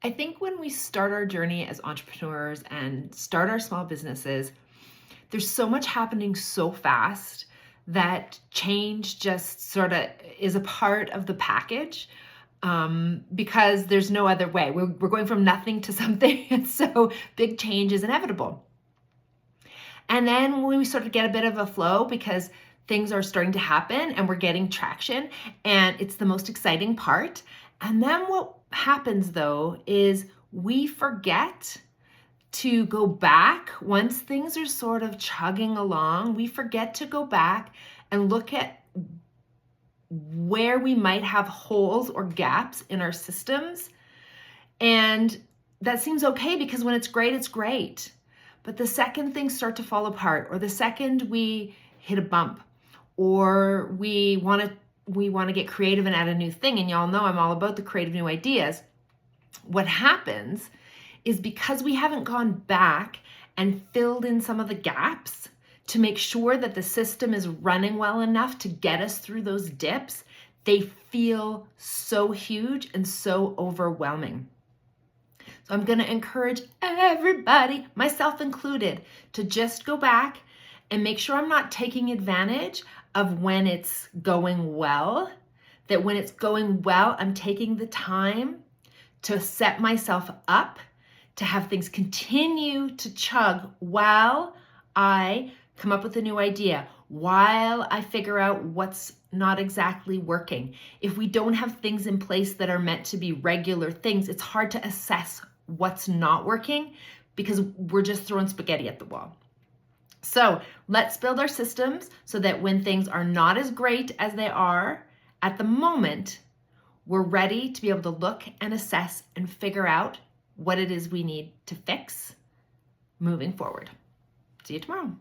I think when we start our journey as entrepreneurs and start our small businesses, there's so much happening so fast that change just sort of is a part of the package, because there's no other way. We're going from nothing to something, and so big change is inevitable. And then when we sort of get a bit of a flow because things are starting to happen and we're getting traction, and it's the most exciting part. And then what happens though is we forget to go back once things are sort of chugging along. We forget to go back and look at where we might have holes or gaps in our systems. And that seems okay because when it's great, it's great. But the second things start to fall apart, or the second we hit a bump, or we want to get creative and add a new thing, and y'all know I'm all about the creative new ideas. What happens is because we haven't gone back and filled in some of the gaps to make sure that the system is running well enough to get us through those dips, they feel so huge and so overwhelming. So I'm going to encourage everybody, myself included, to just go back and make sure I'm not taking advantage of when it's going well, that when it's going well, I'm taking the time to set myself up to have things continue to chug while I come up with a new idea, while I figure out what's not exactly working. If we don't have things in place that are meant to be regular things, it's hard to assess what's not working because we're just throwing spaghetti at the wall. So let's build our systems so that when things are not as great as they are at the moment, we're ready to be able to look and assess and figure out what it is we need to fix moving forward. See you tomorrow.